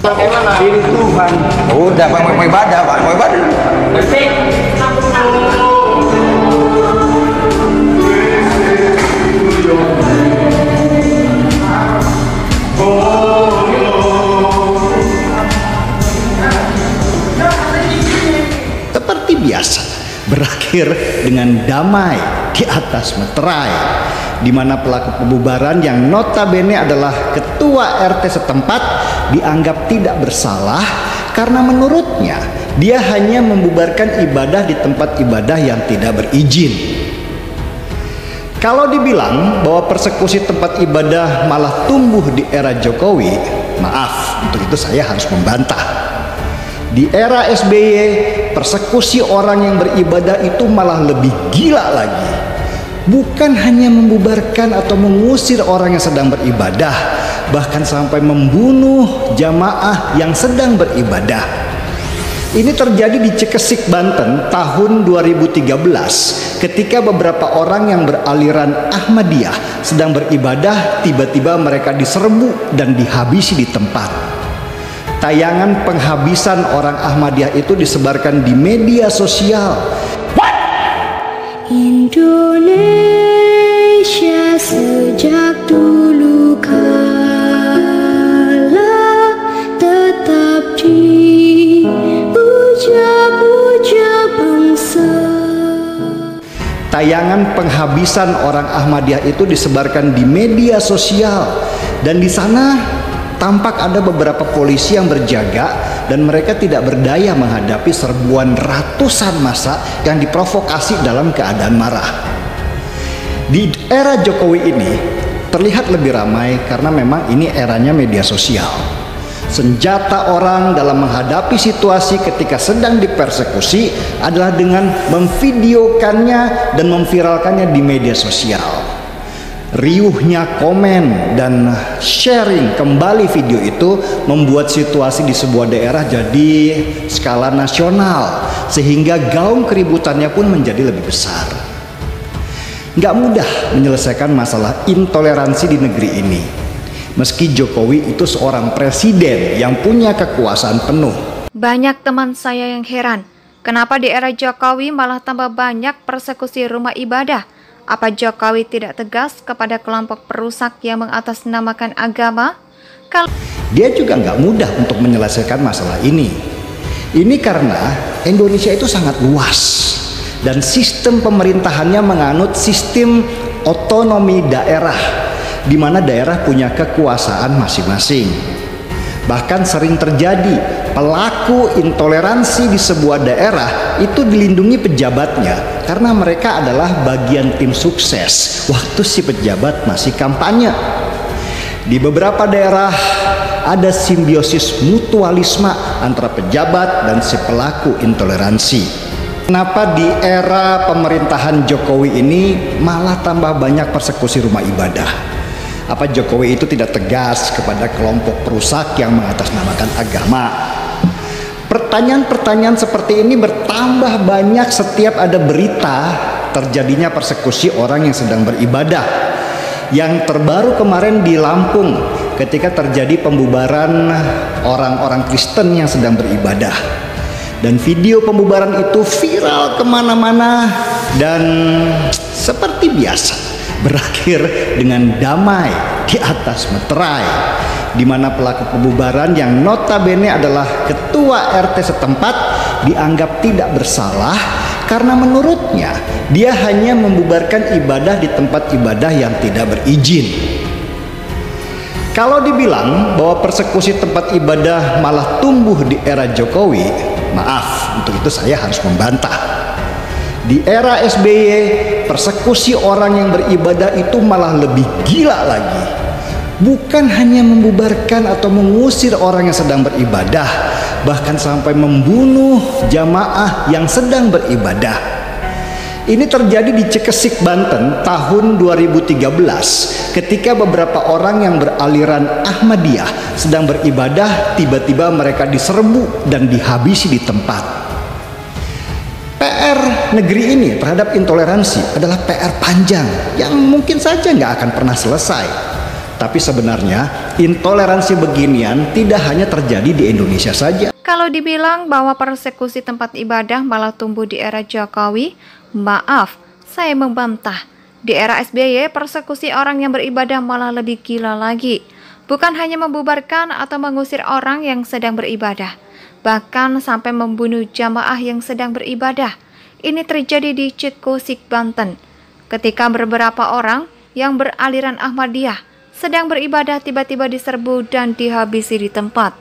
Bagaimana? Ini Tuhan. Udah, Pak, mau ibadah, Pak, mau ibadah. Bersih. Seperti biasa, berakhir dengan damai di atas meterai, di mana pelaku pembubaran yang notabene adalah ketua RT setempat dianggap tidak bersalah karena menurutnya dia hanya membubarkan ibadah di tempat ibadah yang tidak berizin. Kalau dibilang bahwa persekusi tempat ibadah malah tumbuh di era Jokowi, maaf, untuk itu saya harus membantah. Di era SBY, persekusi orang yang beribadah itu malah lebih gila lagi. Bukan hanya membubarkan atau mengusir orang yang sedang beribadah, bahkan sampai membunuh jamaah yang sedang beribadah. Ini terjadi di Cekesik, Banten tahun 2013 ketika beberapa orang yang beraliran Ahmadiyah sedang beribadah, tiba-tiba mereka diserbu dan dihabisi di tempat. Tayangan penghabisan orang Ahmadiyah itu disebarkan di media sosial. Indonesia sejak dulu kala tetap dipuja-puja bangsa. Tayangan penghabisan orang Ahmadiyah itu disebarkan di media sosial, dan di sana tampak ada beberapa polisi yang berjaga dan mereka tidak berdaya menghadapi serbuan ratusan massa yang diprovokasi dalam keadaan marah. Di era Jokowi ini terlihat lebih ramai karena memang ini eranya media sosial. Senjata orang dalam menghadapi situasi ketika sedang dipersekusi adalah dengan memvideokannya dan memviralkannya di media sosial. Riuhnya komen dan sharing kembali video itu membuat situasi di sebuah daerah jadi skala nasional, sehingga gaung keributannya pun menjadi lebih besar. Gak mudah menyelesaikan masalah intoleransi di negeri ini, meski Jokowi itu seorang presiden yang punya kekuasaan penuh. Banyak teman saya yang heran, kenapa di era Jokowi malah tambah banyak persekusi rumah ibadah. Apa Jokowi tidak tegas kepada kelompok perusak yang mengatasnamakan agama? Dia juga nggak mudah untuk menyelesaikan masalah ini. Ini karena Indonesia itu sangat luas dan sistem pemerintahannya menganut sistem otonomi daerah, di mana daerah punya kekuasaan masing-masing. Bahkan sering terjadi pelaku intoleransi di sebuah daerah itu dilindungi pejabatnya karena mereka adalah bagian tim sukses waktu si pejabat masih kampanye. Di beberapa daerah ada simbiosis mutualisme antara pejabat dan si pelaku intoleransi. Kenapa di era pemerintahan Jokowi ini malah tambah banyak persekusi rumah ibadah? Apa Jokowi itu tidak tegas kepada kelompok perusak yang mengatasnamakan agama? Pertanyaan-pertanyaan seperti ini bertambah banyak setiap ada berita terjadinya persekusi orang yang sedang beribadah. Yang terbaru kemarin di Lampung ketika terjadi pembubaran orang-orang Kristen yang sedang beribadah. Dan video pembubaran itu viral kemana-mana dan seperti biasa berakhir dengan damai di atas meterai, di mana pelaku pembubaran yang notabene adalah ketua RT setempat dianggap tidak bersalah karena menurutnya dia hanya membubarkan ibadah di tempat ibadah yang tidak berizin. Kalau dibilang bahwa persekusi tempat ibadah malah tumbuh di era Jokowi, maaf, untuk itu saya harus membantah. Di era SBY, persekusi orang yang beribadah itu malah lebih gila lagi. Bukan hanya membubarkan atau mengusir orang yang sedang beribadah, bahkan sampai membunuh jamaah yang sedang beribadah. Ini terjadi di Cekesik, Banten tahun 2013 ketika beberapa orang yang beraliran Ahmadiyah sedang beribadah, tiba-tiba mereka diserbu dan dihabisi di tempat. PR negeri ini terhadap intoleransi adalah PR panjang yang mungkin saja nggak akan pernah selesai. Tapi sebenarnya intoleransi beginian tidak hanya terjadi di Indonesia saja. Kalau dibilang bahwa persekusi tempat ibadah malah tumbuh di era Jokowi, maaf, saya membantah. Di era SBY, persekusi orang yang beribadah malah lebih gila lagi. Bukan hanya membubarkan atau mengusir orang yang sedang beribadah, bahkan sampai membunuh jamaah yang sedang beribadah. Ini terjadi di Cikosik, Banten, ketika beberapa orang yang beraliran Ahmadiyah sedang beribadah tiba-tiba diserbu dan dihabisi di tempat.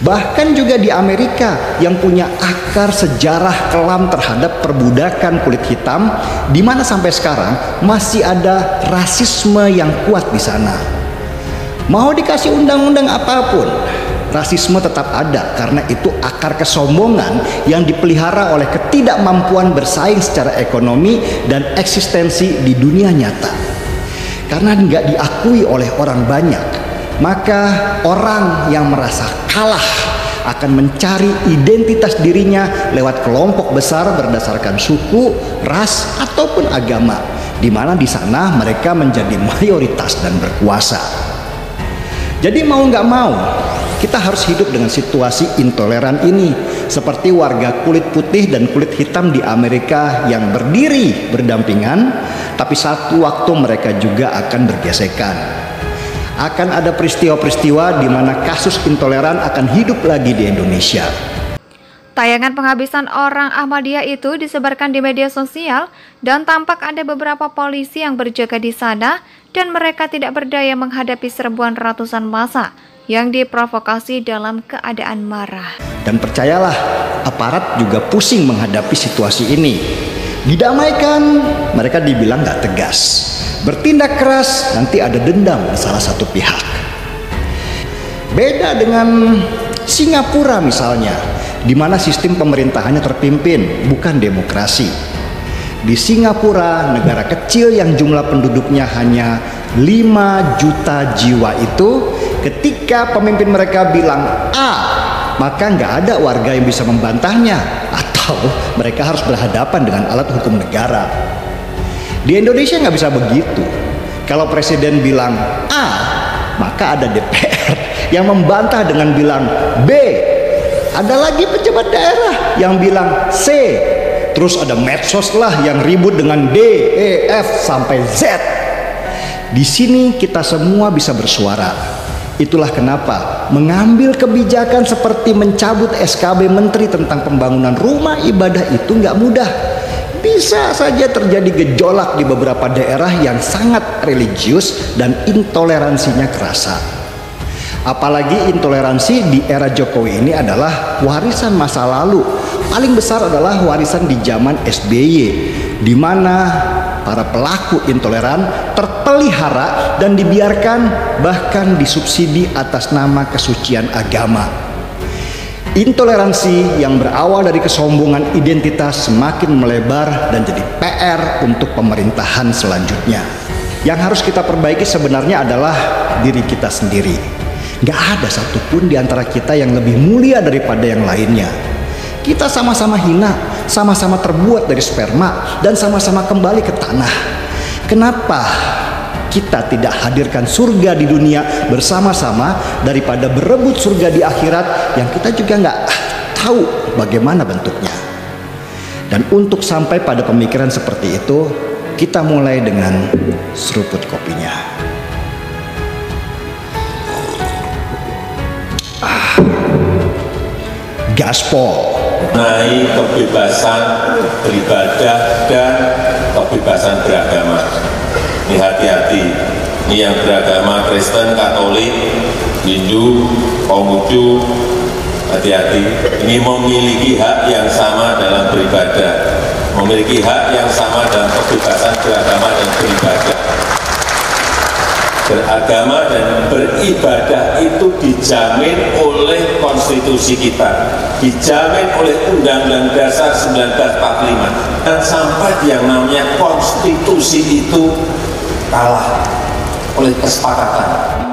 Bahkan juga di Amerika yang punya akar sejarah kelam terhadap perbudakan kulit hitam, di mana sampai sekarang masih ada rasisme yang kuat di sana. Mau dikasih undang-undang apapun, rasisme tetap ada karena itu akar kesombongan yang dipelihara oleh ketidakmampuan bersaing secara ekonomi dan eksistensi di dunia nyata. Karena nggak diakui oleh orang banyak, maka orang yang merasa kalah akan mencari identitas dirinya lewat kelompok besar berdasarkan suku, ras, ataupun agama, di mana di sana mereka menjadi mayoritas dan berkuasa. Jadi mau nggak mau, kita harus hidup dengan situasi intoleran ini, seperti warga kulit putih dan kulit hitam di Amerika yang berdiri berdampingan, tapi satu waktu mereka juga akan bergesekan. Akan ada peristiwa-peristiwa di mana kasus intoleran akan hidup lagi di Indonesia. Tayangan penghabisan orang Ahmadiyah itu disebarkan di media sosial dan tampak ada beberapa polisi yang berjaga di sana dan mereka tidak berdaya menghadapi serbuan ratusan massa yang diprovokasi dalam keadaan marah. Dan percayalah, aparat juga pusing menghadapi situasi ini. Didamaikan, mereka dibilang nggak tegas. Bertindak keras, nanti ada dendam di salah satu pihak. Beda dengan Singapura misalnya, di mana sistem pemerintahannya terpimpin, bukan demokrasi. Di Singapura, negara kecil yang jumlah penduduknya hanya 5 juta jiwa itu, ketika pemimpin mereka bilang A, maka nggak ada warga yang bisa membantahnya, atau mereka harus berhadapan dengan alat hukum negara. Di Indonesia nggak bisa begitu. Kalau presiden bilang A, maka ada DPR yang membantah dengan bilang B. Ada lagi pejabat daerah yang bilang C. Terus ada medsos lah yang ribut dengan D, E, F sampai Z. Di sini kita semua bisa bersuara. Itulah kenapa mengambil kebijakan seperti mencabut SKB Menteri tentang pembangunan rumah ibadah itu nggak mudah. Bisa saja terjadi gejolak di beberapa daerah yang sangat religius dan intoleransinya kerasa. Apalagi intoleransi di era Jokowi ini adalah warisan masa lalu. Paling besar adalah warisan di zaman SBY, di mana para pelaku intoleran terpelihara dan dibiarkan, bahkan disubsidi atas nama kesucian agama. Intoleransi yang berawal dari kesombongan identitas semakin melebar dan jadi PR untuk pemerintahan selanjutnya. Yang harus kita perbaiki sebenarnya adalah diri kita sendiri. Gak ada satupun di antara kita yang lebih mulia daripada yang lainnya. Kita sama-sama hina, sama-sama terbuat dari sperma, dan sama-sama kembali ke tanah. Kenapa kita tidak hadirkan surga di dunia bersama-sama daripada berebut surga di akhirat yang kita juga nggak tahu bagaimana bentuknya? Dan untuk sampai pada pemikiran seperti itu, kita mulai dengan seruput kopinya. Gaspol. Mengenai kebebasan beribadah dan kebebasan beragama. Ini hati-hati, ini yang beragama Kristen, Katolik, Hindu, Konghucu, hati-hati. Ini memiliki hak yang sama dalam beribadah, memiliki hak yang sama dalam kebebasan beragama dan beribadah. Beragama dan beribadah itu dijamin oleh konstitusi kita, dijamin oleh Undang-Undang Dasar 1945, dan sampai yang namanya konstitusi itu kalah oleh kesepakatan.